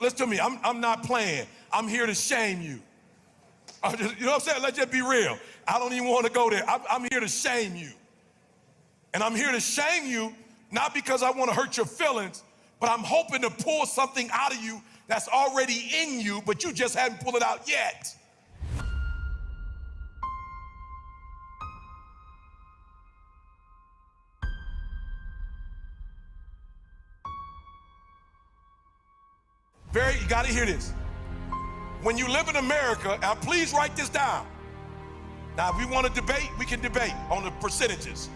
Listen to me, I'm not playing. I'm here to shame you. You know what I'm saying? Let's just be real. I don't even want to go there. I'm here to shame you. And I'm here to shame you, not because I want to hurt your feelings, but I'm hoping to pull something out of you that's already in you, but you just haven't pulled it out yet. You gotta hear this. When you live in America, and please write this down. Now, if we want to debate, we can debate on the percentages.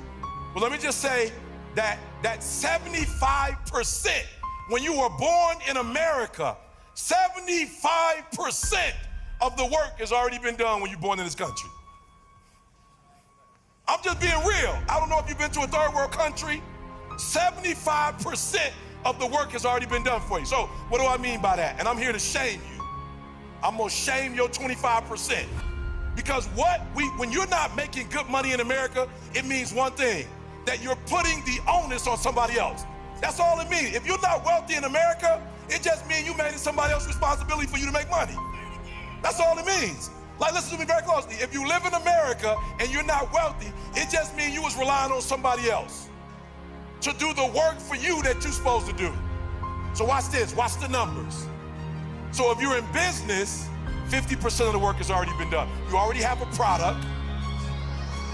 But let me just say that 75%, when you were born in America, 75% of the work has already been done when you're born in this country. I'm just being real. I don't know if you've been to a third world country. 75% of the work has already been done for you. So what do I mean by that? And I'm here to shame you. I'm gonna shame your 25%. Because when you're not making good money in America, it means one thing, that you're putting the onus on somebody else. That's all it means. If you're not wealthy in America, it just means you made it somebody else's responsibility for you to make money. That's all it means. Like, listen to me very closely. If you live in America and you're not wealthy, it just means you was relying on somebody else to do the work for you that you're supposed to do. So watch this, watch the numbers. So if you're in business, 50% of the work has already been done. You already have a product.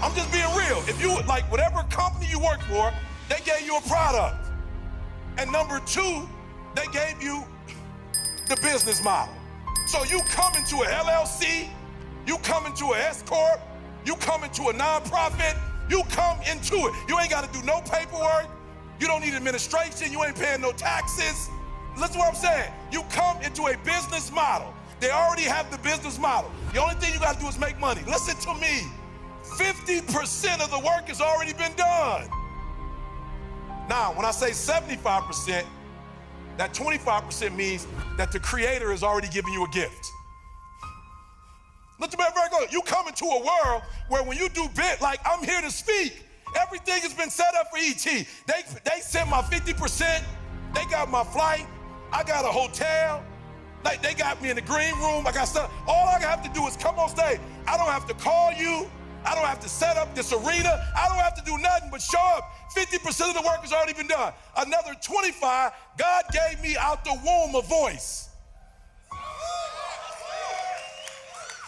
I'm just being real. If you, like whatever company you work for, they gave you a product. And number two, they gave you the business model. So you come into a LLC, you come into an S Corp, you come into a nonprofit, you come into it. You ain't got to do no paperwork. You don't need administration. You ain't paying no taxes. Listen to what I'm saying. You come into a business model. They already have the business model. The only thing you got to do is make money. Listen to me. 50% of the work has already been done. Now, when I say 75%, that 25% means that the creator has already given you a gift. Look at me very good. You come into a world where when you do bit, like I'm here to speak, everything has been set up for ET. They sent my 50%, they got my flight, I got a hotel, like they got me in the green room, I got stuff. All I have to do is come on stage. I don't have to call you, I don't have to set up this arena, I don't have to do nothing but show up. 50% of the work has already been done. Another 25, God gave me out the womb a voice.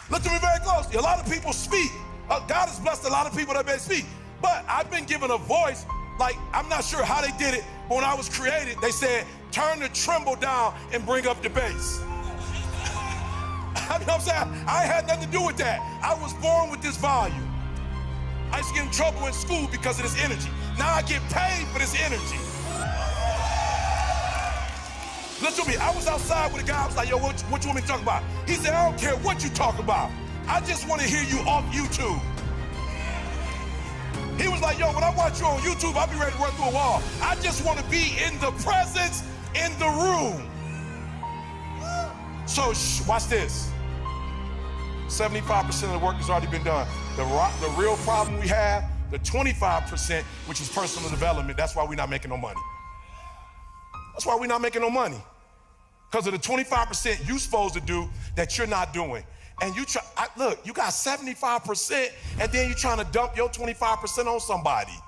Look at me very closely. A lot of people speak. God has blessed a lot of people that may speak. But I've been given a voice, like I'm not sure how they did it, but when I was created, they said, turn the tremble down and bring up the bass. You know what I'm saying? I had nothing to do with that. I was born with this volume. I used to get in trouble in school because of this energy. Now I get paid for this energy. Listen to me, I was outside with a guy, I was like, yo, what you want me to talk about? He said, I don't care what you talk about. I just want to hear you off YouTube. He was like, yo, when I watch you on YouTube, I'll be ready to run through a wall. I just want to be in the presence, in the room. So watch this. 75% of the work has already been done. The real problem we have, the 25%, which is personal development, that's why we're not making no money. That's why we're not making no money. Because of the 25% you're supposed to do that you're not doing. And you look, you got 75% and then you're trying to dump your 25% on somebody.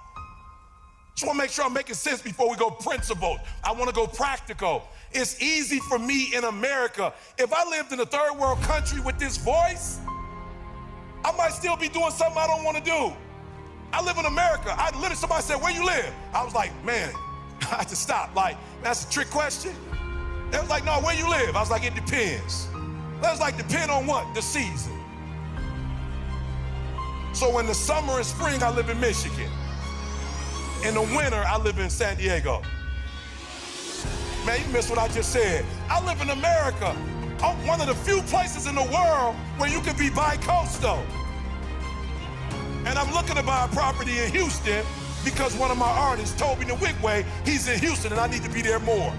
Just want to make sure I'm making sense before we go principled. I want to go practical. It's easy for me in America. If I lived in a third world country with this voice, I might still be doing something I don't want to do. I live in America. Somebody said, where you live? I was like, man, I had to stop. Like, that's a trick question. They was like, no, where you live? I was like, it depends. That was like, depend on what? The season. So in the summer and spring, I live in Michigan. In the winter, I live in San Diego. Man, you missed what I just said. I live in America. I'm one of the few places in the world where you can be bi-coastal. And I'm looking to buy a property in Houston because one of my artists told me the Wigway, he's in Houston and I need to be there more.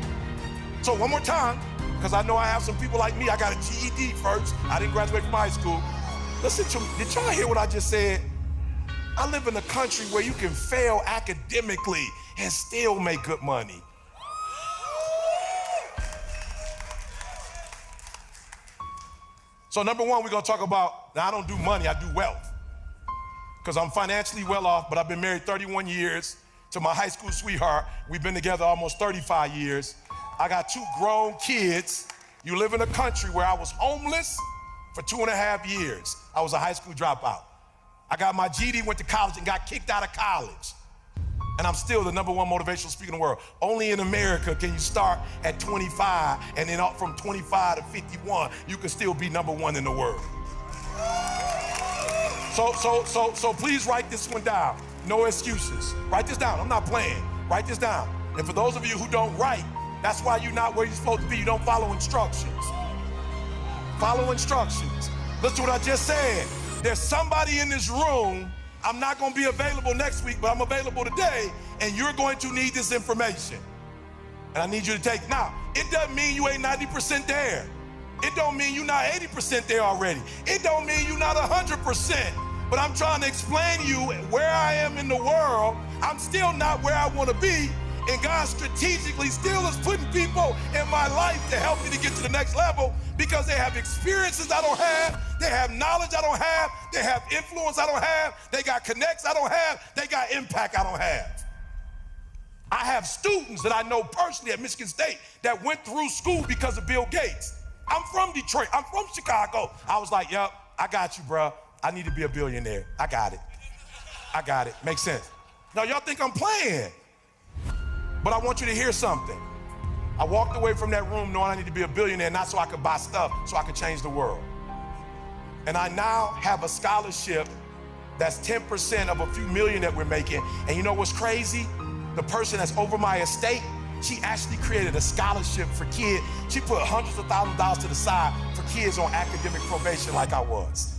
So one more time, because I know I have some people like me, I got a GED first. I didn't graduate from high school. Listen to me, did y'all hear what I just said? I live in a country where you can fail academically and still make good money. So number one, we're gonna talk about, now I don't do money, I do wealth. Because I'm financially well off, but I've been married 31 years to my high school sweetheart. We've been together almost 35 years. I got 2 grown kids. You live in a country where I was homeless for 2.5 years. I was a high school dropout. I got my GED, went to college, and got kicked out of college. And I'm still the #1 motivational speaker in the world. Only in America can you start at 25, and then up from 25 to 51, you can still be #1 in the world. So please write this one down. No excuses. Write this down. I'm not playing. Write this down. And for those of you who don't write, that's why you're not where you're supposed to be. You don't follow instructions. Follow instructions. Listen to what I just said. There's somebody in this room. I'm not going to be available next week, but I'm available today, and you're going to need this information. And I need you to take. Now, it doesn't mean you ain't 90% there. It don't mean you're not 80% there already. It don't mean you're not 100%. But I'm trying to explain to you where I am in the world. I'm still not where I want to be. And God strategically still is putting people in my life to help me to get to the next level because they have experiences I don't have. They have knowledge I don't have. They have influence I don't have. They got connects I don't have. They got impact I don't have. I have students that I know personally at Michigan State that went through school because of Bill Gates. I'm from Detroit. I'm from Chicago. I was like, yep, I got you, bro. I need to be a billionaire. I got it. I got it. Makes sense. Now, y'all think I'm playing. But I want you to hear something. I walked away from that room knowing I need to be a billionaire, not so I could buy stuff, so I could change the world. And I now have a scholarship that's 10% of a few million that we're making. And you know what's crazy? The person that's over my estate, she actually created a scholarship for kids. She put hundreds of thousands of dollars to the side for kids on academic probation like I was.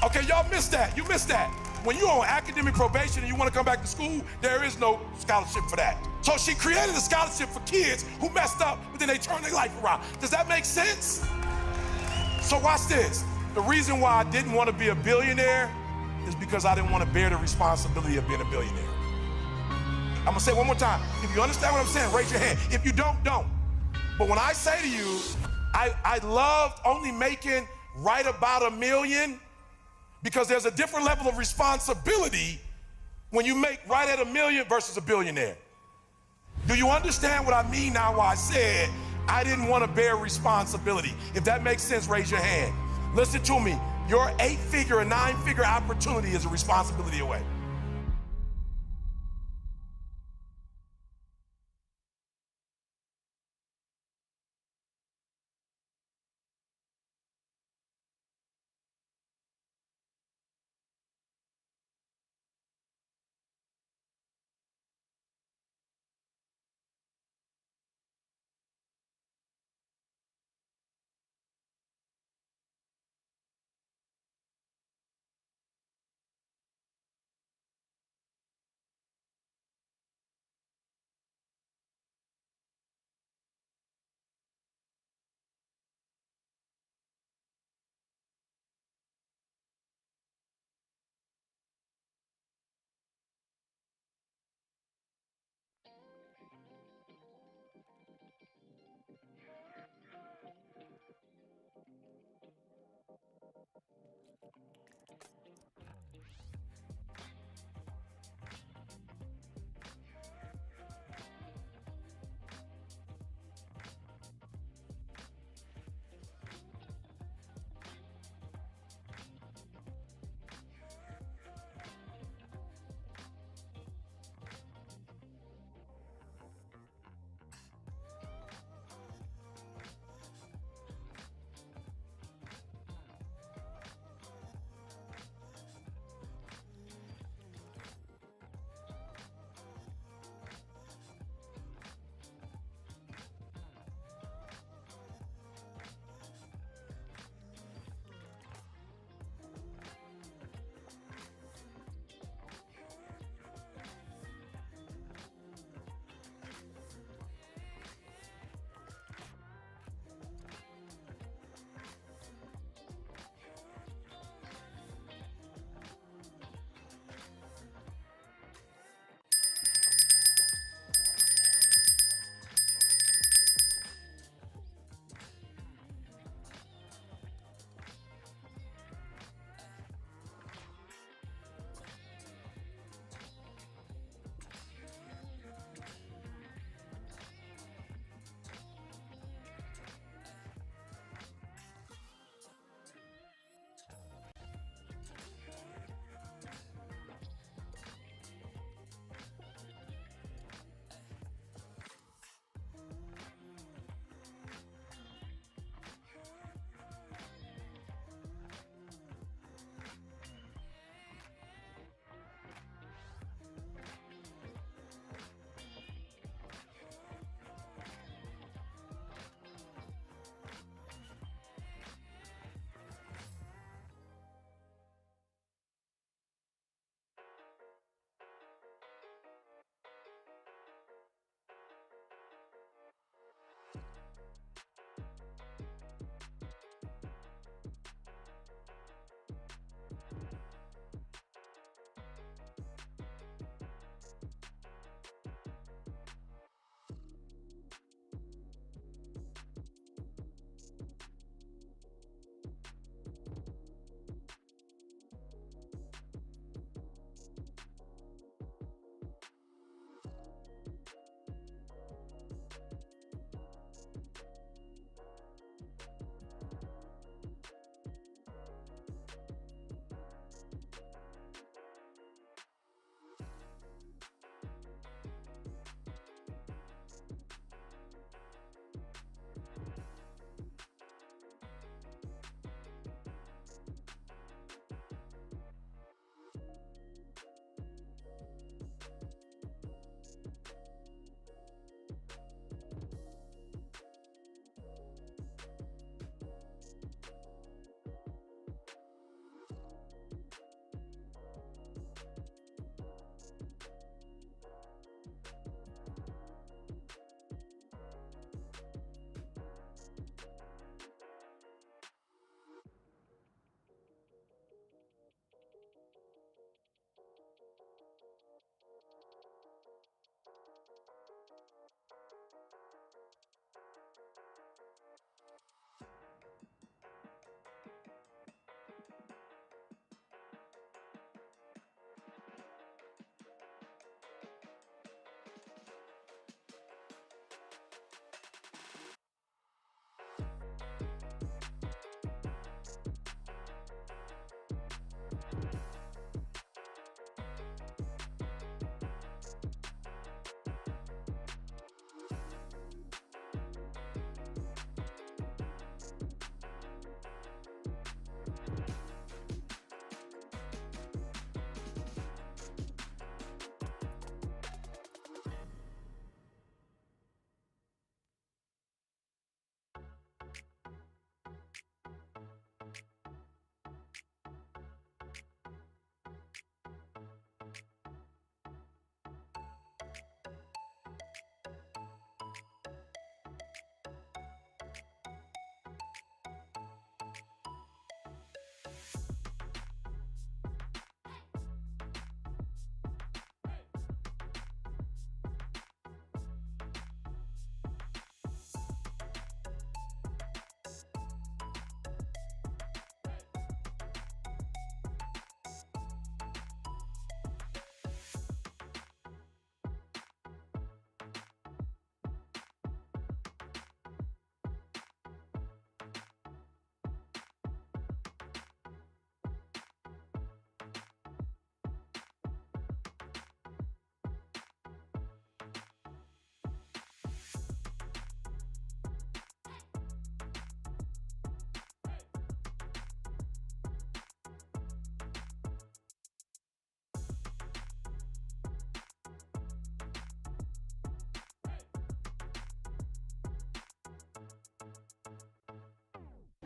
Okay, y'all missed that. You missed that. When you're on academic probation and you want to come back to school, there is no scholarship for that. So she created a scholarship for kids who messed up, but then they turned their life around. Does that make sense? So watch this. The reason why I didn't want to be a billionaire is because I didn't want to bear the responsibility of being a billionaire. I'm going to say it one more time. If you understand what I'm saying, raise your hand. If you don't, don't. But when I say to you, I loved only making right about $1 million, because there's a different level of responsibility when you make right at $1 million versus a billionaire. Do you understand what I mean now why I said I didn't want to bear responsibility? If that makes sense, raise your hand. Listen to me. Your 8-figure or 9-figure opportunity is a responsibility away.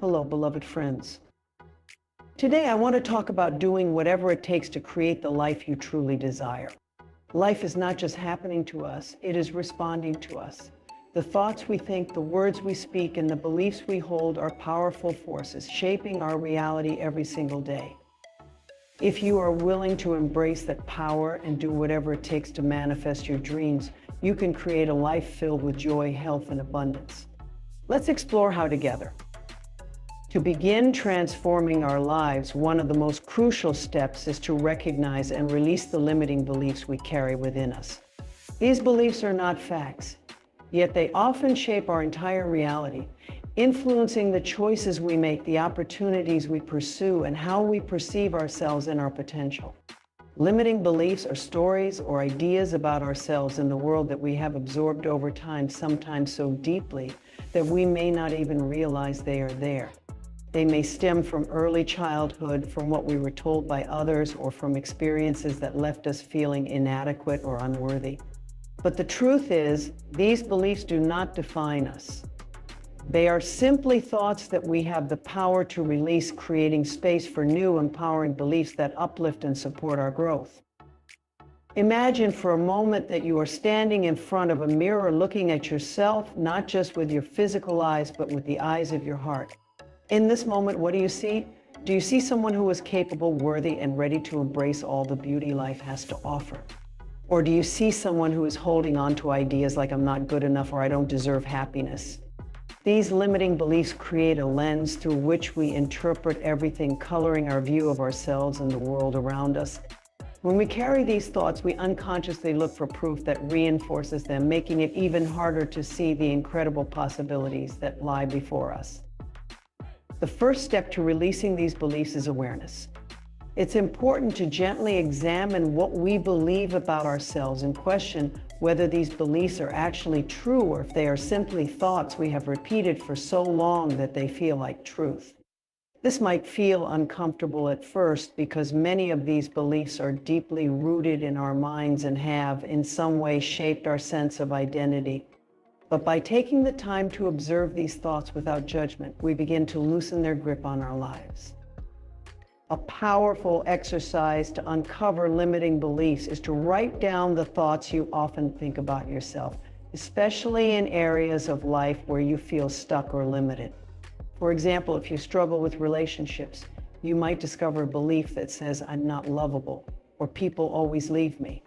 Hello, beloved friends. Today I want to talk about doing whatever it takes to create the life you truly desire. Life is not just happening to us, it is responding to us. The thoughts we think, the words we speak, and the beliefs we hold are powerful forces shaping our reality every single day. If you are willing to embrace that power and do whatever it takes to manifest your dreams, you can create a life filled with joy, health, and abundance. Let's explore how together. To begin transforming our lives, one of the most crucial steps is to recognize and release the limiting beliefs we carry within us. These beliefs are not facts, yet they often shape our entire reality, influencing the choices we make, the opportunities we pursue, and how we perceive ourselves and our potential. Limiting beliefs are stories or ideas about ourselves and the world that we have absorbed over time, sometimes so deeply that we may not even realize they are there. They may stem from early childhood, from what we were told by others, or from experiences that left us feeling inadequate or unworthy. But the truth is, these beliefs do not define us. They are simply thoughts that we have the power to release, creating space for new, empowering beliefs that uplift and support our growth. Imagine for a moment that you are standing in front of a mirror looking at yourself, not just with your physical eyes, but with the eyes of your heart. In this moment, what do you see? Do you see someone who is capable, worthy, and ready to embrace all the beauty life has to offer? Or do you see someone who is holding on to ideas like I'm not good enough or I don't deserve happiness? These limiting beliefs create a lens through which we interpret everything, coloring our view of ourselves and the world around us. When we carry these thoughts, we unconsciously look for proof that reinforces them, making it even harder to see the incredible possibilities that lie before us. The first step to releasing these beliefs is awareness. It's important to gently examine what we believe about ourselves and question whether these beliefs are actually true or if they are simply thoughts we have repeated for so long that they feel like truth. This might feel uncomfortable at first because many of these beliefs are deeply rooted in our minds and have, in some way, shaped our sense of identity. But by taking the time to observe these thoughts without judgment, we begin to loosen their grip on our lives. A powerful exercise to uncover limiting beliefs is to write down the thoughts you often think about yourself, especially in areas of life where you feel stuck or limited. For example, if you struggle with relationships, you might discover a belief that says, I'm not lovable, or people always leave me.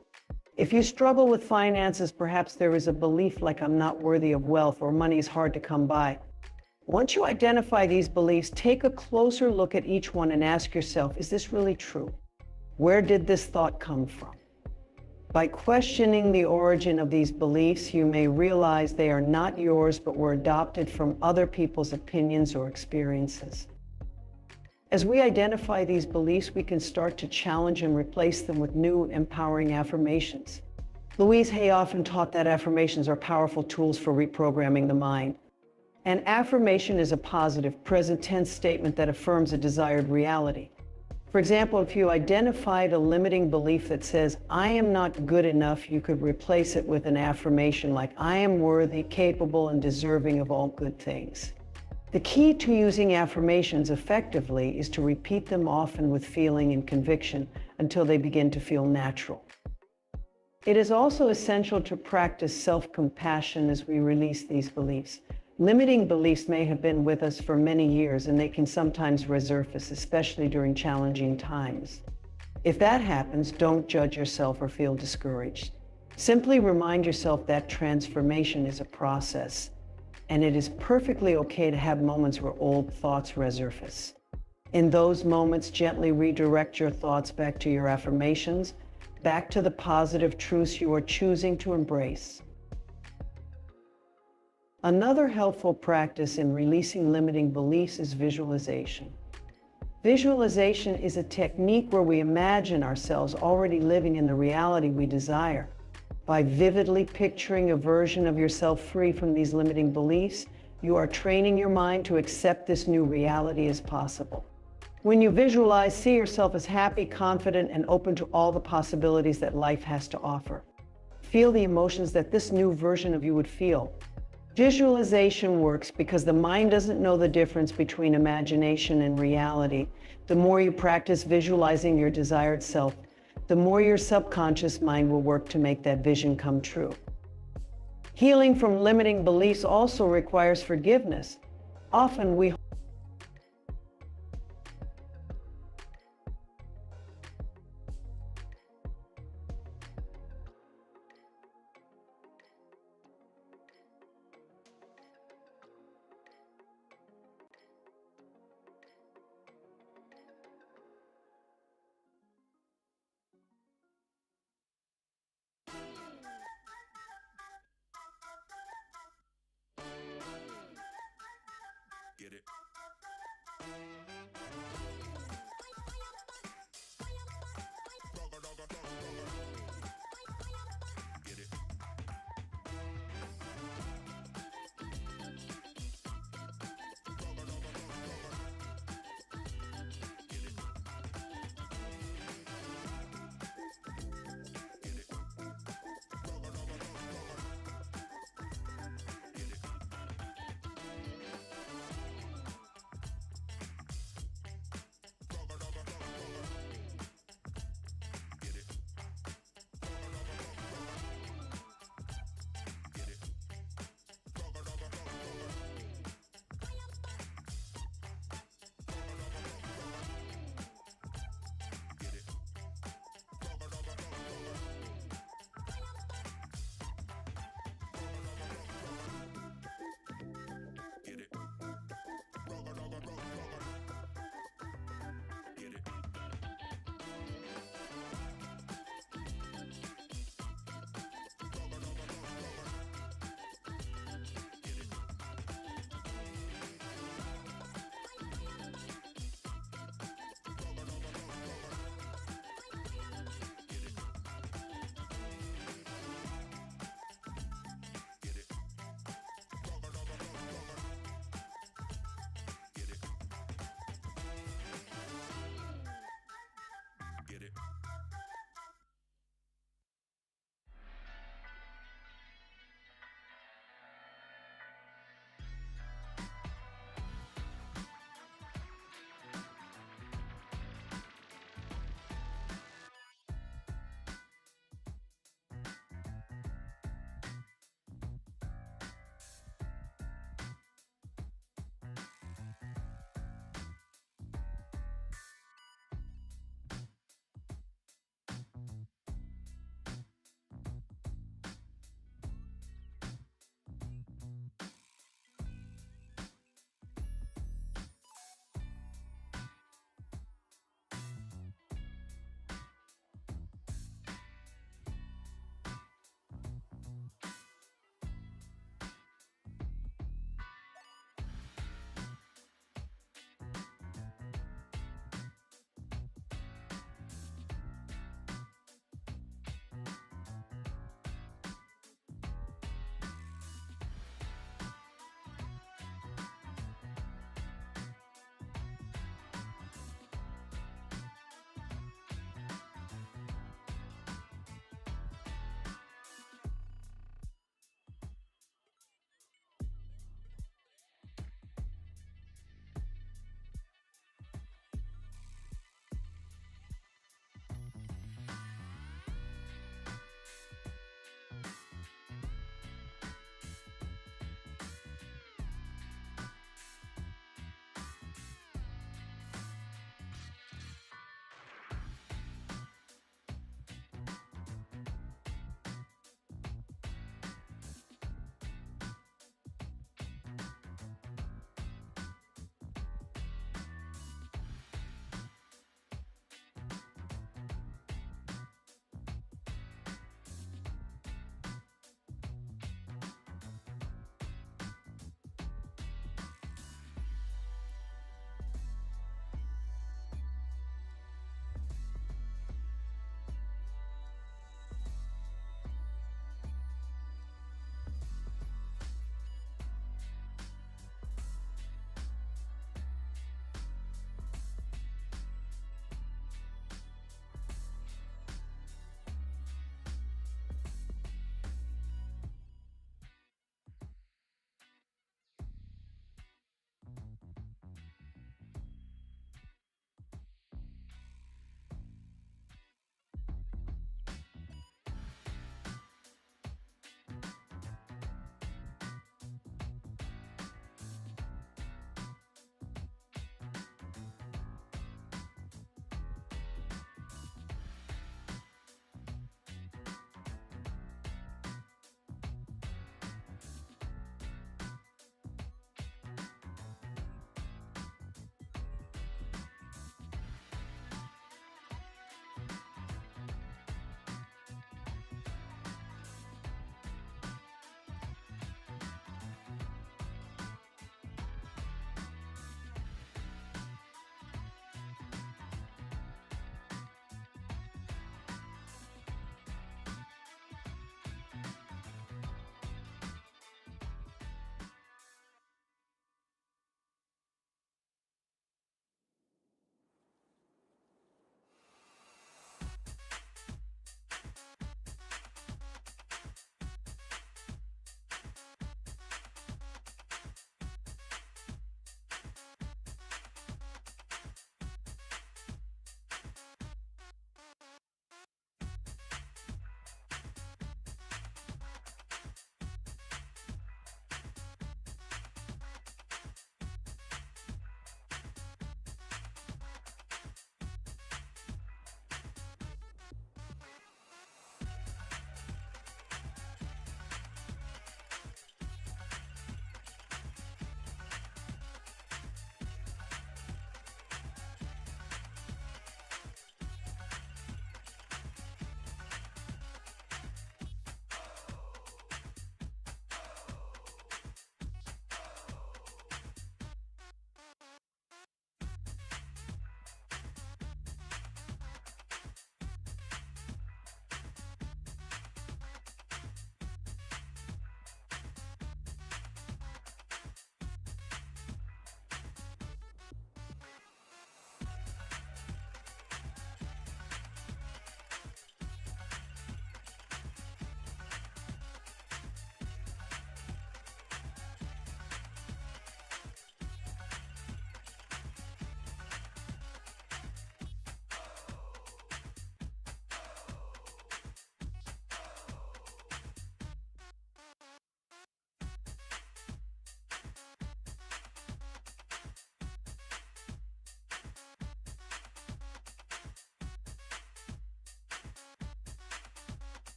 If you struggle with finances, perhaps there is a belief like I'm not worthy of wealth or money is hard to come by. Once you identify these beliefs, take a closer look at each one and ask yourself, is this really true? Where did this thought come from? By questioning the origin of these beliefs, you may realize they are not yours, but were adopted from other people's opinions or experiences. As we identify these beliefs, we can start to challenge and replace them with new, empowering affirmations. Louise Hay often taught that affirmations are powerful tools for reprogramming the mind. An affirmation is a positive, present tense statement that affirms a desired reality. For example, if you identified a limiting belief that says, I am not good enough, you could replace it with an affirmation like, I am worthy, capable, and deserving of all good things. The key to using affirmations effectively is to repeat them often with feeling and conviction until they begin to feel natural. It is also essential to practice self-compassion as we release these beliefs. Limiting beliefs may have been with us for many years, and they can sometimes resurface, especially during challenging times. If that happens, don't judge yourself or feel discouraged. Simply remind yourself that transformation is a process, and it is perfectly okay to have moments where old thoughts resurface. In those moments, gently redirect your thoughts back to your affirmations, back to the positive truths you are choosing to embrace. Another helpful practice in releasing limiting beliefs is visualization. Visualization is a technique where we imagine ourselves already living in the reality we desire. By vividly picturing a version of yourself free from these limiting beliefs, you are training your mind to accept this new reality as possible. When you visualize, see yourself as happy, confident, and open to all the possibilities that life has to offer. Feel the emotions that this new version of you would feel. Visualization works because the mind doesn't know the difference between imagination and reality. The more you practice visualizing your desired self, the more your subconscious mind will work to make that vision come true. Healing from limiting beliefs also requires forgiveness. Often we Get it?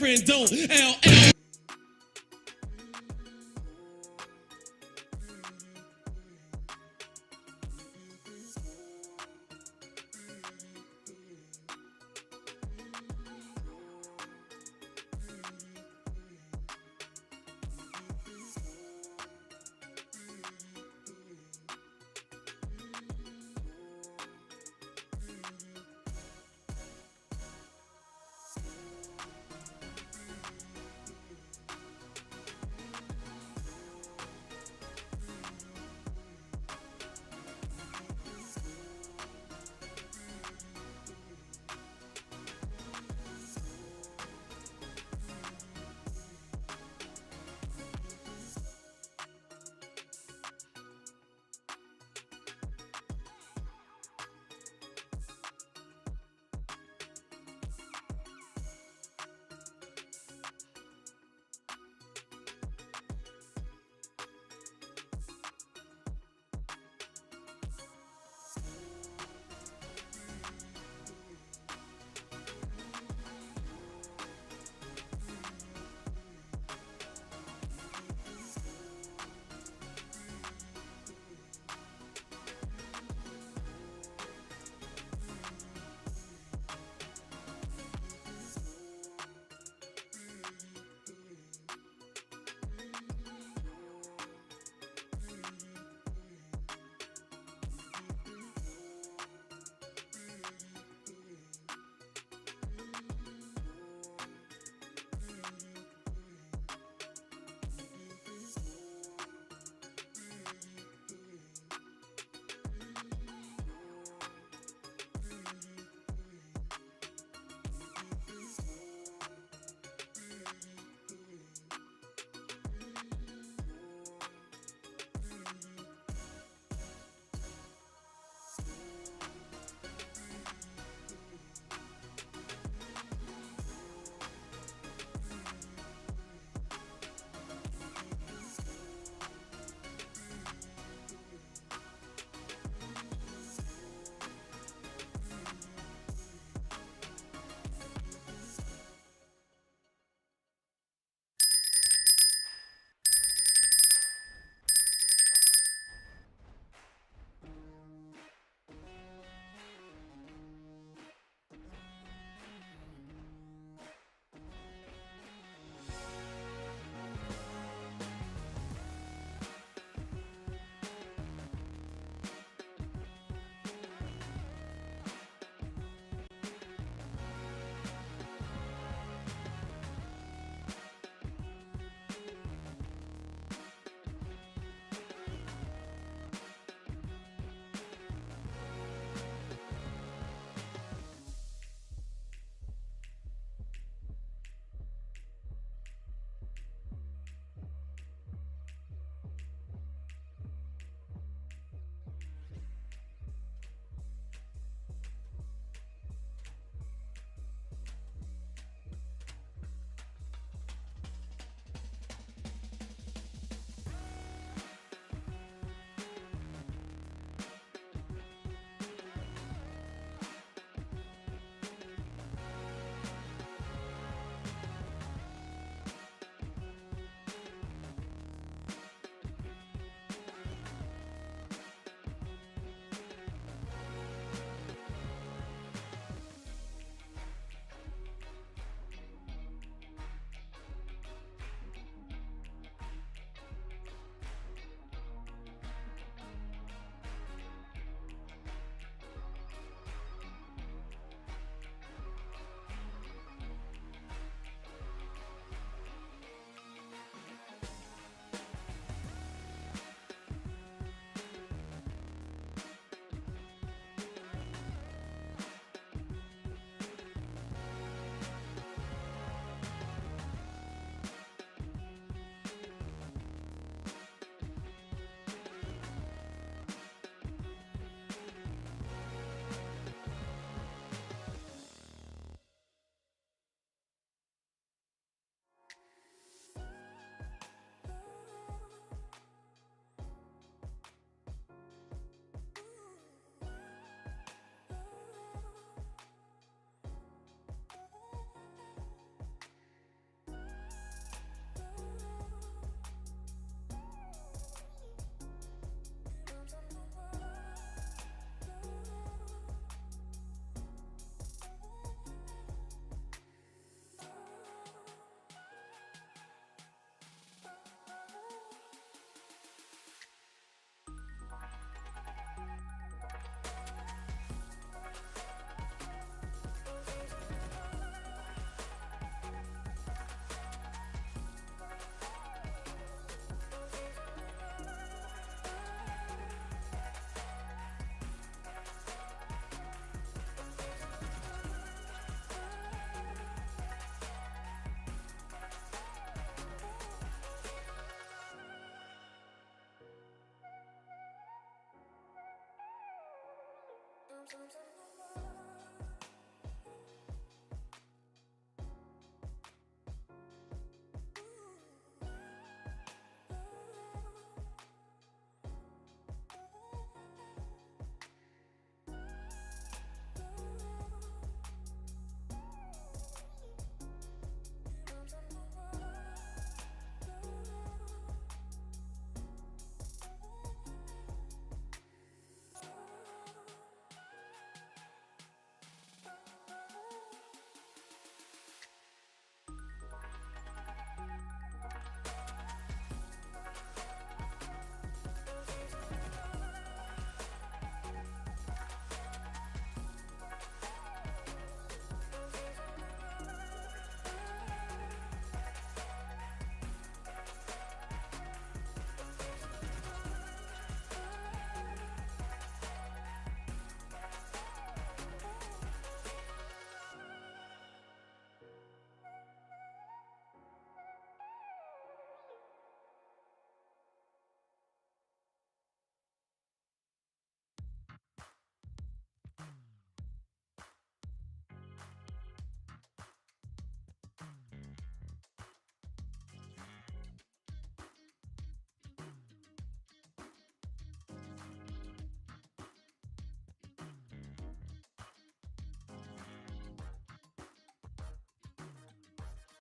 boyfriend don't. LL.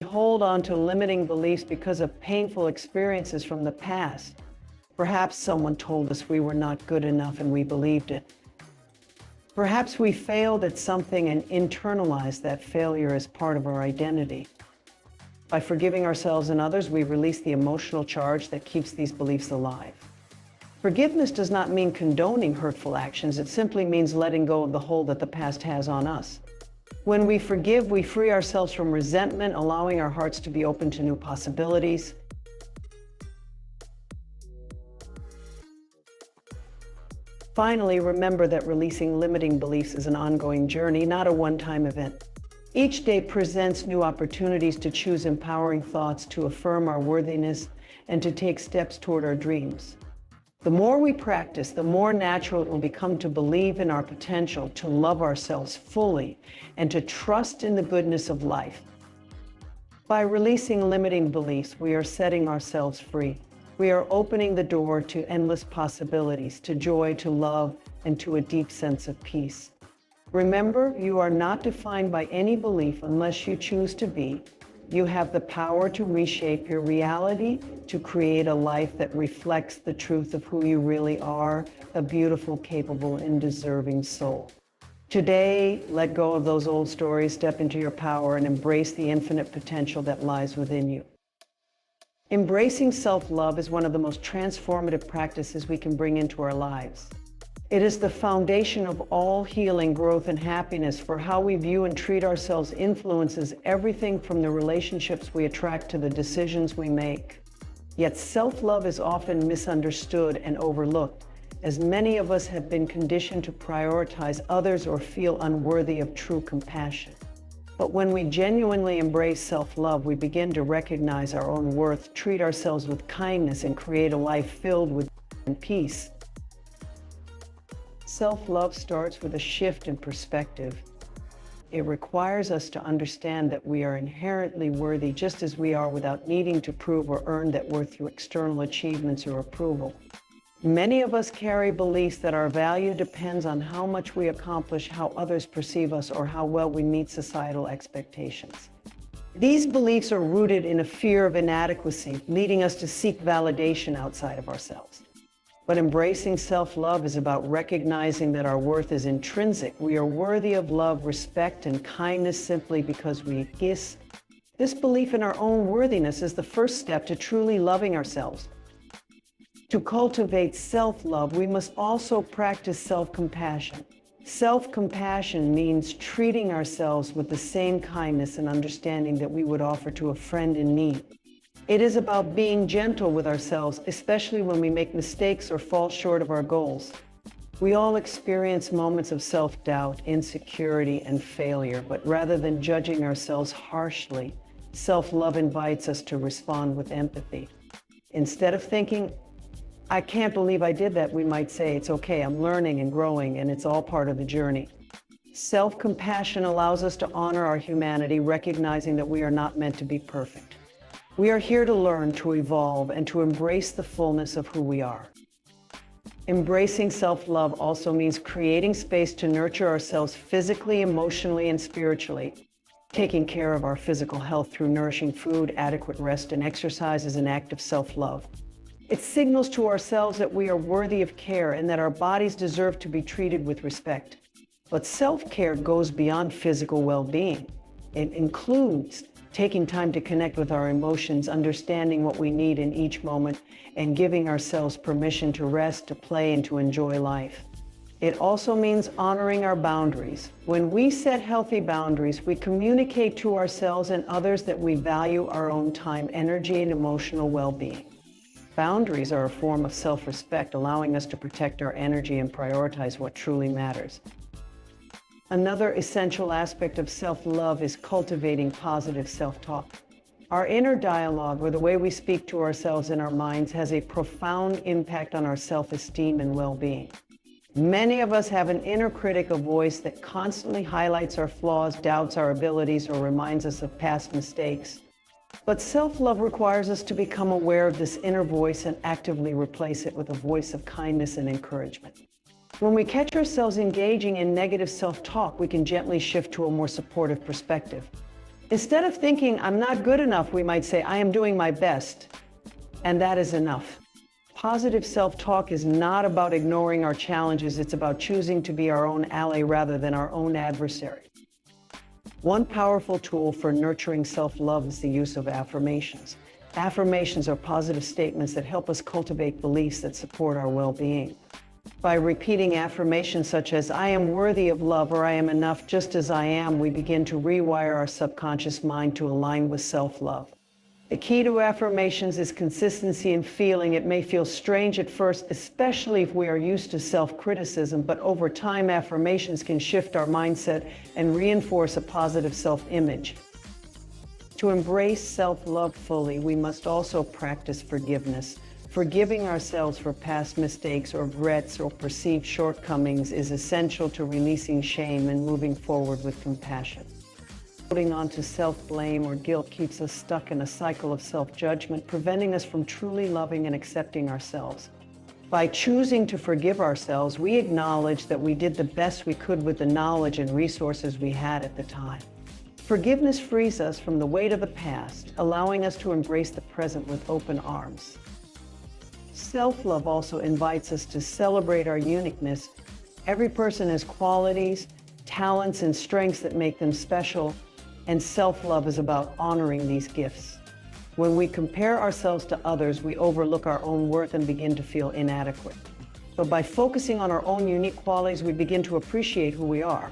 Hold on to limiting beliefs because of painful experiences from the past. Perhaps someone told us we were not good enough and we believed it. Perhaps we failed at something and internalized that failure as part of our identity. By forgiving ourselves and others, we release the emotional charge that keeps these beliefs alive. Forgiveness does not mean condoning hurtful actions. It simply means letting go of the hold that the past has on us. When we forgive, we free ourselves from resentment, allowing our hearts to be open to new possibilities. Finally, remember that releasing limiting beliefs is an ongoing journey, not a one-time event. Each day presents new opportunities to choose empowering thoughts, to affirm our worthiness, and to take steps toward our dreams. The more we practice, the more natural it will become to believe in our potential, to love ourselves fully, and to trust in the goodness of life. By releasing limiting beliefs, we are setting ourselves free. We are opening the door to endless possibilities, to joy, to love, and to a deep sense of peace. Remember, you are not defined by any belief unless you choose to be. You have the power to reshape your reality, to create a life that reflects the truth of who you really are, a beautiful, capable, and deserving soul. Today, let go of those old stories, step into your power, and embrace the infinite potential that lies within you. Embracing self-love is one of the most transformative practices we can bring into our lives. It is the foundation of all healing, growth, and happiness, for how we view and treat ourselves influences everything from the relationships we attract to the decisions we make. Yet self-love is often misunderstood and overlooked, as many of us have been conditioned to prioritize others or feel unworthy of true compassion. But when we genuinely embrace self-love, we begin to recognize our own worth, treat ourselves with kindness, and create a life filled with peace. Self-love starts with a shift in perspective. It requires us to understand that we are inherently worthy just as we are, without needing to prove or earn that worth through external achievements or approval. Many of us carry beliefs that our value depends on how much we accomplish, how others perceive us, or how well we meet societal expectations. These beliefs are rooted in a fear of inadequacy, leading us to seek validation outside of ourselves. But embracing self-love is about recognizing that our worth is intrinsic. We are worthy of love, respect, and kindness simply because we exist. This belief in our own worthiness is the first step to truly loving ourselves. To cultivate self-love, we must also practice self-compassion. Self-compassion means treating ourselves with the same kindness and understanding that we would offer to a friend in need. It is about being gentle with ourselves, especially when we make mistakes or fall short of our goals. We all experience moments of self-doubt, insecurity, and failure, but rather than judging ourselves harshly, self-love invites us to respond with empathy. Instead of thinking, I can't believe I did that, we might say. It's okay, I'm learning and growing, and it's all part of the journey. Self-compassion allows us to honor our humanity, recognizing that we are not meant to be perfect. We are here to learn, to evolve, and to embrace the fullness of who we are. Embracing self-love also means creating space to nurture ourselves physically, emotionally, and spiritually. Taking care of our physical health through nourishing food, adequate rest, and exercise is an act of self-love. It signals to ourselves that we are worthy of care and that our bodies deserve to be treated with respect. But self-care goes beyond physical well-being. It includes taking time to connect with our emotions, understanding what we need in each moment, and giving ourselves permission to rest, to play, and to enjoy life. It also means honoring our boundaries. When we set healthy boundaries, we communicate to ourselves and others that we value our own time, energy, and emotional well-being. Boundaries are a form of self-respect, allowing us to protect our energy and prioritize what truly matters. Another essential aspect of self-love is cultivating positive self-talk. Our inner dialogue, or the way we speak to ourselves in our minds, has a profound impact on our self-esteem and well-being. Many of us have an inner critic, a voice that constantly highlights our flaws, doubts our abilities, or reminds us of past mistakes. But self-love requires us to become aware of this inner voice and actively replace it with a voice of kindness and encouragement. When we catch ourselves engaging in negative self-talk, we can gently shift to a more supportive perspective. Instead of thinking, I'm not good enough, we might say, I am doing my best, and that is enough. Positive self-talk is not about ignoring our challenges, it's about choosing to be our own ally rather than our own adversary. One powerful tool for nurturing self-love is the use of affirmations. Affirmations are positive statements that help us cultivate beliefs that support our well-being. By repeating affirmations such as, I am worthy of love, or I am enough just as I am, we begin to rewire our subconscious mind to align with self-love. The key to affirmations is consistency in feeling. It may feel strange at first, especially if we are used to self-criticism, but over time, affirmations can shift our mindset and reinforce a positive self-image. To embrace self-love fully, we must also practice forgiveness. Forgiving ourselves for past mistakes or regrets or perceived shortcomings is essential to releasing shame and moving forward with compassion. Holding on to self-blame or guilt keeps us stuck in a cycle of self-judgment, preventing us from truly loving and accepting ourselves. By choosing to forgive ourselves, we acknowledge that we did the best we could with the knowledge and resources we had at the time. Forgiveness frees us from the weight of the past, allowing us to embrace the present with open arms. Self-love also invites us to celebrate our uniqueness. Every person has qualities, talents, and strengths that make them special, and self-love is about honoring these gifts. When we compare ourselves to others, we overlook our own worth and begin to feel inadequate. But by focusing on our own unique qualities, we begin to appreciate who we are.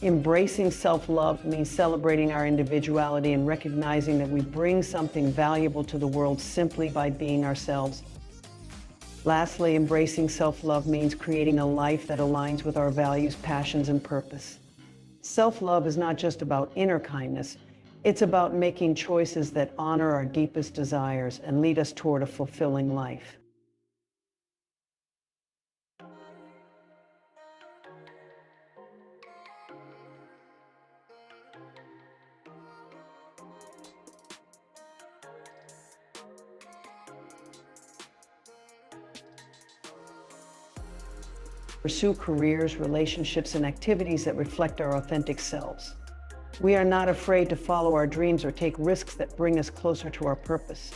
Embracing self-love means celebrating our individuality and recognizing that we bring something valuable to the world simply by being ourselves. Lastly, embracing self-love means creating a life that aligns with our values, passions, and purpose. Self-love is not just about inner kindness. It's about making choices that honor our deepest desires and lead us toward a fulfilling life. Pursue careers, relationships, and activities that reflect our authentic selves. We are not afraid to follow our dreams or take risks that bring us closer to our purpose.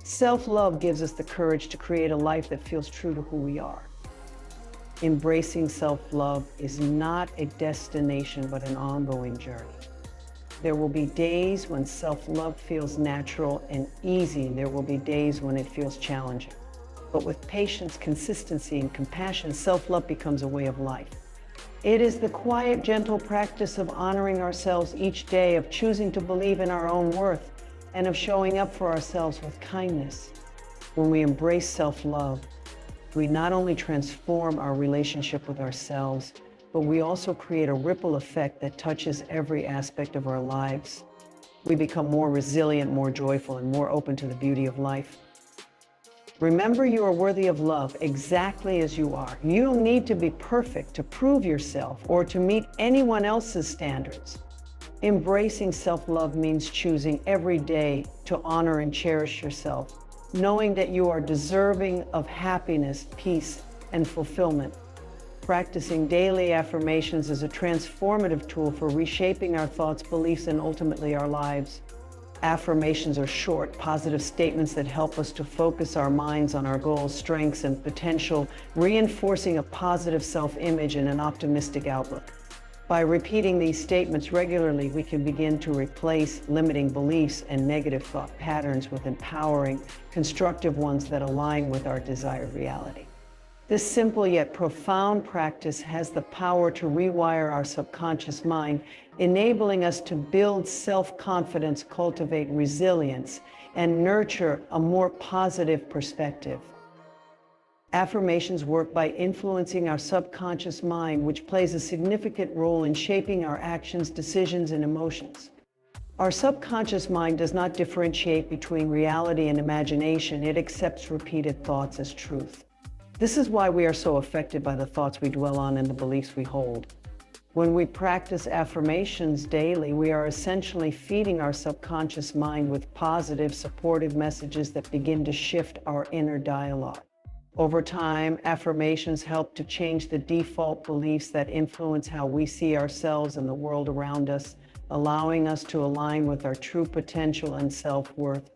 Self-love gives us the courage to create a life that feels true to who we are. Embracing self-love is not a destination, but an ongoing journey. There will be days when self-love feels natural and easy. There will be days when it feels challenging. But with patience, consistency, and compassion, self-love becomes a way of life. It is the quiet, gentle practice of honoring ourselves each day, of choosing to believe in our own worth, and of showing up for ourselves with kindness. When we embrace self-love, we not only transform our relationship with ourselves, but we also create a ripple effect that touches every aspect of our lives. We become more resilient, more joyful, and more open to the beauty of life. Remember, you are worthy of love exactly as you are. You don't need to be perfect to prove yourself or to meet anyone else's standards. Embracing self-love means choosing every day to honor and cherish yourself, knowing that you are deserving of happiness, peace, and fulfillment. Practicing daily affirmations is a transformative tool for reshaping our thoughts, beliefs, and ultimately our lives. Affirmations are short, positive statements that help us to focus our minds on our goals, strengths, and potential, reinforcing a positive self-image and an optimistic outlook. By repeating these statements regularly, we can begin to replace limiting beliefs and negative thought patterns with empowering, constructive ones that align with our desired reality. This simple yet profound practice has the power to rewire our subconscious mind, enabling us to build self-confidence, cultivate resilience, and nurture a more positive perspective. Affirmations work by influencing our subconscious mind, which plays a significant role in shaping our actions, decisions, and emotions. Our subconscious mind does not differentiate between reality and imagination. It accepts repeated thoughts as truth. This is why we are so affected by the thoughts we dwell on and the beliefs we hold. When we practice affirmations daily, we are essentially feeding our subconscious mind with positive, supportive messages that begin to shift our inner dialogue. Over time, affirmations help to change the default beliefs that influence how we see ourselves and the world around us, allowing us to align with our true potential and self-worth.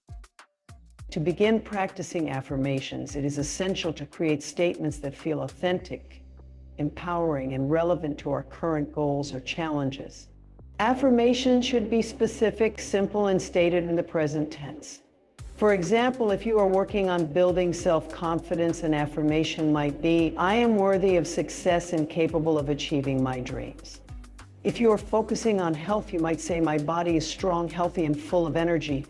To begin practicing affirmations, it is essential to create statements that feel authentic, empowering, and relevant to our current goals or challenges. Affirmations should be specific, simple, and stated in the present tense. For example, if you are working on building self-confidence, an affirmation might be, "I am worthy of success and capable of achieving my dreams." If you are focusing on health, you might say, "My body is strong, healthy, and full of energy."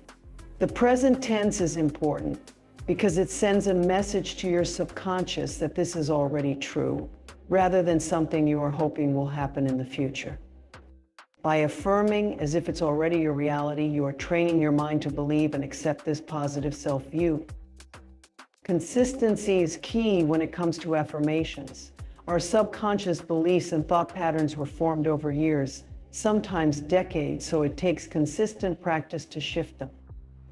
The present tense is important because it sends a message to your subconscious that this is already true, rather than something you are hoping will happen in the future. By affirming as if it's already your reality, you are training your mind to believe and accept this positive self-view. Consistency is key when it comes to affirmations. Our subconscious beliefs and thought patterns were formed over years, sometimes decades, so it takes consistent practice to shift them.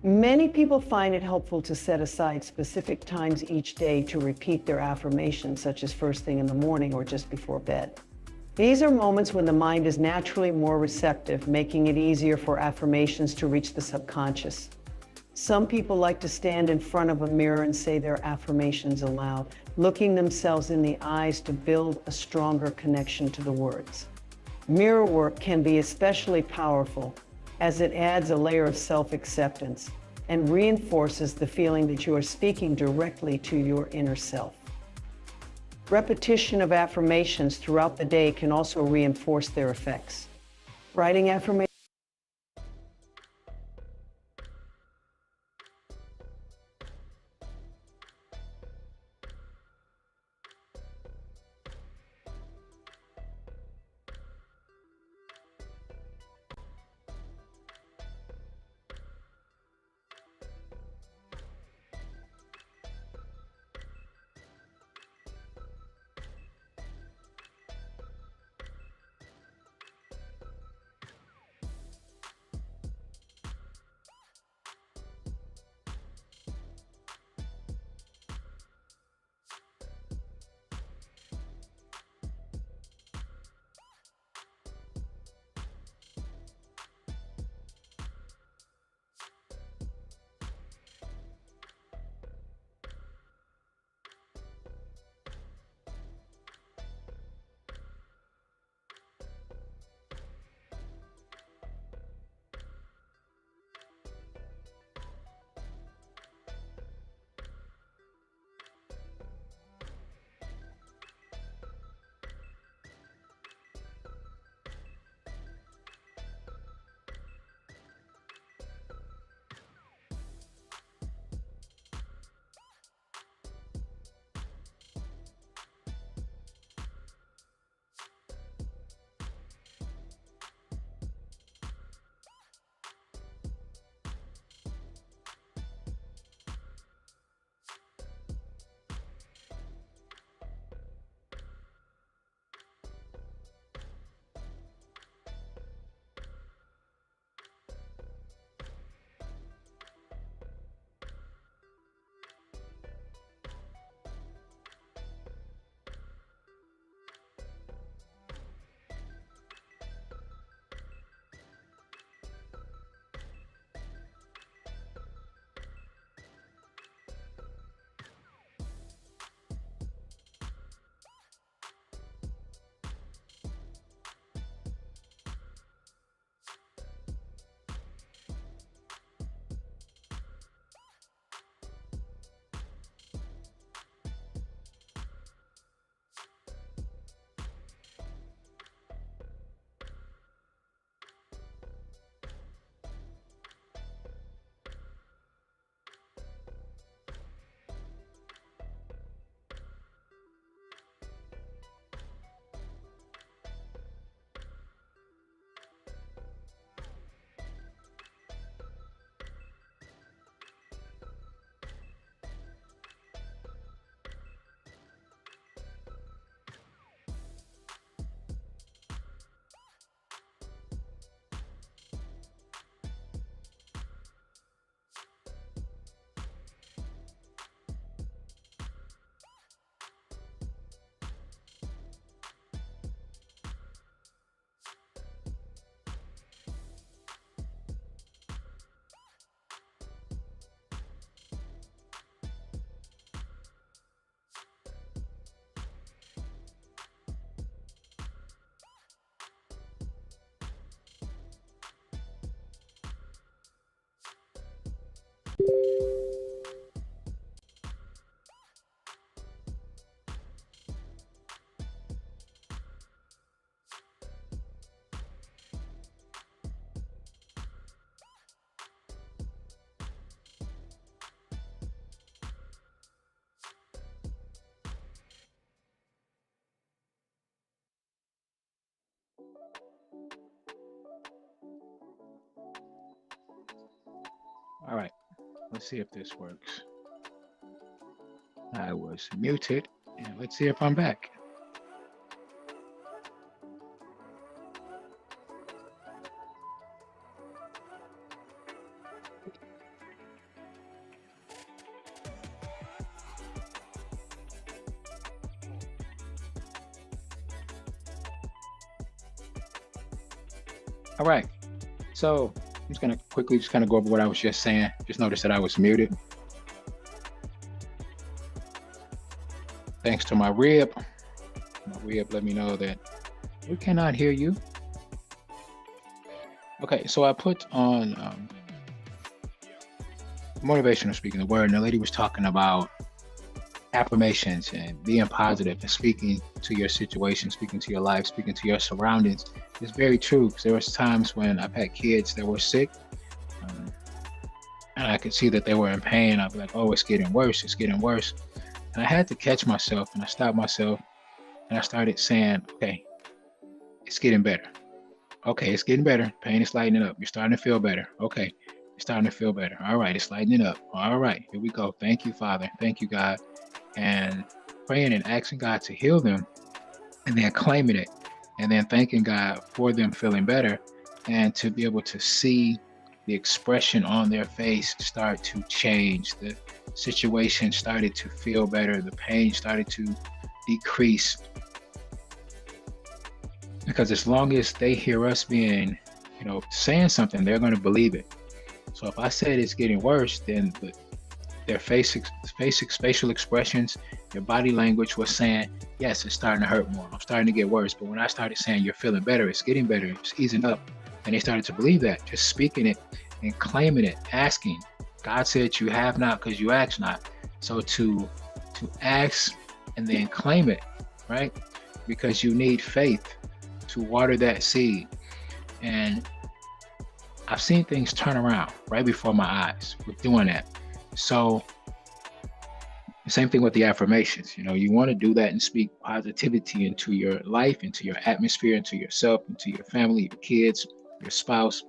Many people find it helpful to set aside specific times each day to repeat their affirmations, such as first thing in the morning or just before bed. These are moments when the mind is naturally more receptive, making it easier for affirmations to reach the subconscious. Some people like to stand in front of a mirror and say their affirmations aloud, looking themselves in the eyes to build a stronger connection to the words. Mirror work can be especially powerful, as it adds a layer of self-acceptance and reinforces the feeling that you are speaking directly to your inner self. Repetition of affirmations throughout the day can also reinforce their effects. Writing affirmations All right, let's see if this works. I was muted, and let's see if I'm back. All right, so I'm just gonna quickly just kind of go over what I was just saying. Just notice that I was muted. Thanks to my rib. My rib let me know that we cannot hear you. Okay, so I put on motivational speaking the word, and the lady was talking about affirmations and being positive and speaking to your situation, speaking to your life, speaking to your surroundings. It's very true, because there was times when I've had kids that were sick, and I could see that they were in pain. I'd be like, oh, it's getting worse, it's getting worse. And I had to catch myself, and I stopped myself, and I started saying, okay, it's getting better. Okay, it's getting better. Pain is lightening up. You're starting to feel better. Okay, you're starting to feel better. All right, it's lightening up. All right, here we go. Thank you, Father. Thank you, God. And praying and asking God to heal them, and then claiming it, and then thanking God for them feeling better, and to be able to see the expression on their face start to change. The situation started to feel better. The pain started to decrease. Because as long as they hear us being, saying something, they're going to believe it. So if I said it's getting worse, then their facial expressions, their body language was saying, yes, it's starting to hurt more. I'm starting to get worse. But when I started saying you're feeling better, it's getting better, it's easing up, and they started to believe that, just speaking it and claiming it, asking. God said you have not because you ask not. So to ask and then claim it, right? Because you need faith to water that seed. And I've seen things turn around right before my eyes with doing that. So the same thing with the affirmations. You want to do that and speak positivity into your life, into your atmosphere, into yourself, into your family, your kids, your spouse.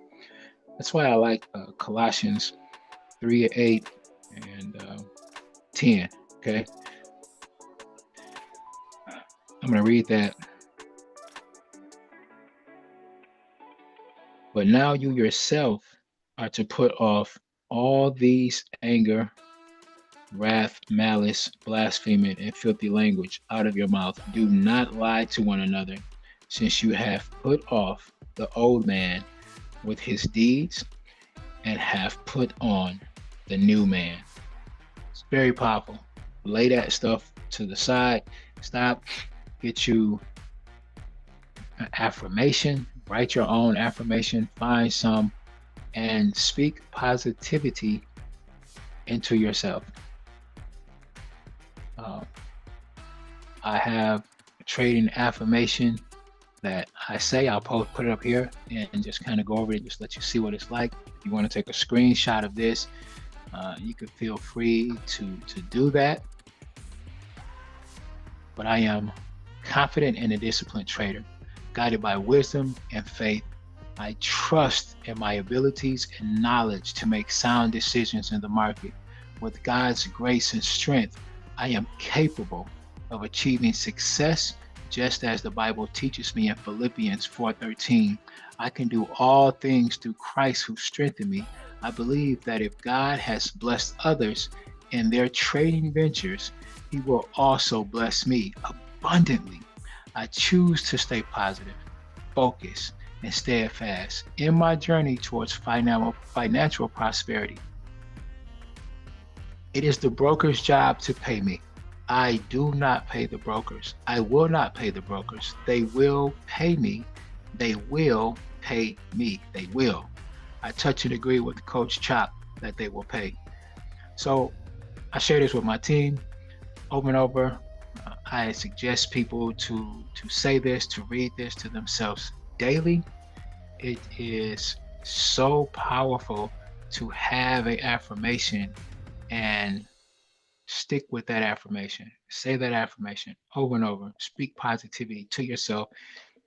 That's why I like Colossians 3:8 and 10. Okay, I'm going to read that. But now you yourself are to put off all these: anger, wrath, malice, blasphemy, and filthy language out of your mouth. Do not lie to one another, since you have put off the old man with his deeds and have put on the new man. It's very powerful. Lay that stuff to the side. Stop. Get you an affirmation. Write your own affirmation. Find some and speak positivity into yourself. I have a trading affirmation that I say. I'll put it up here and just kind of go over it, just let you see what it's like. If you want to take a screenshot of this, you can feel free to do that. But I am confident in a disciplined trader, guided by wisdom and faith. I trust in my abilities and knowledge to make sound decisions in the market. With God's grace and strength, I am capable of achieving success, just as the Bible teaches me in Philippians 4:13. I can do all things through Christ who strengthened me. I believe that if God has blessed others in their trading ventures, He will also bless me abundantly. I choose to stay positive, focused, and steadfast in my journey towards financial prosperity. It is the broker's job to pay me. I do not pay the brokers. I will not pay the brokers. They will pay me. They will pay me. They will. I touch and agree with Coach Chop that they will pay. So I share this with my team over and over. I suggest people to say this, to read this to themselves daily. It is so powerful to have an affirmation and stick with that affirmation. Say that affirmation over and over. Speak positivity to yourself,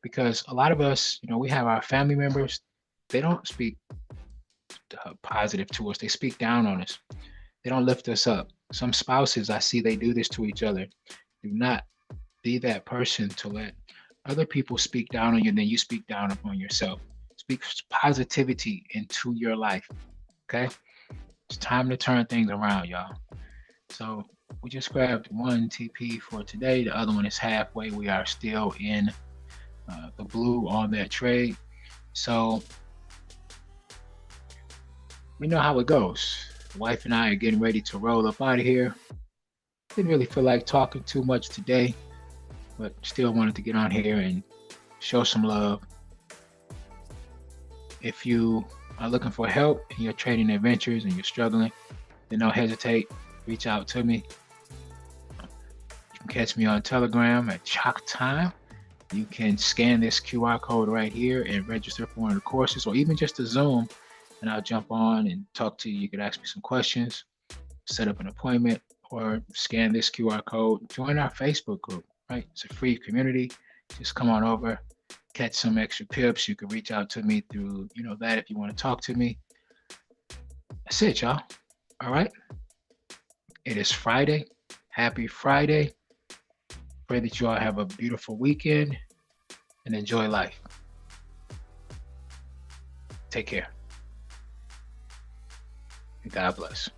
because a lot of us, we have our family members, they don't speak positive to us. They speak down on us. They don't lift us up. Some spouses, I see they do this to each other. Do not be that person to let other people speak down on you, and then you speak down upon yourself. Speak positivity into your life. Okay? It's time to turn things around, y'all. So we just grabbed one TP for today. The other one is halfway. We are still in the blue on that trade. So we know how it goes. The wife and I are getting ready to roll up out of here. Didn't really feel like talking too much today, but still wanted to get on here and show some love. If you are looking for help in your trading adventures and you're struggling, then don't hesitate. Reach out to me. You can catch me on Telegram at Chalk Time. You can scan this QR code right here and register for one of the courses, or even just a Zoom, and I'll jump on and talk to you. You can ask me some questions, set up an appointment, or scan this QR code. Join our Facebook group, right? It's a free community. Just come on over, catch some extra pips. You can reach out to me through, that if you want to talk to me. That's it, y'all. All right. It is Friday. Happy Friday. Pray that you all have a beautiful weekend and enjoy life. Take care. And God bless.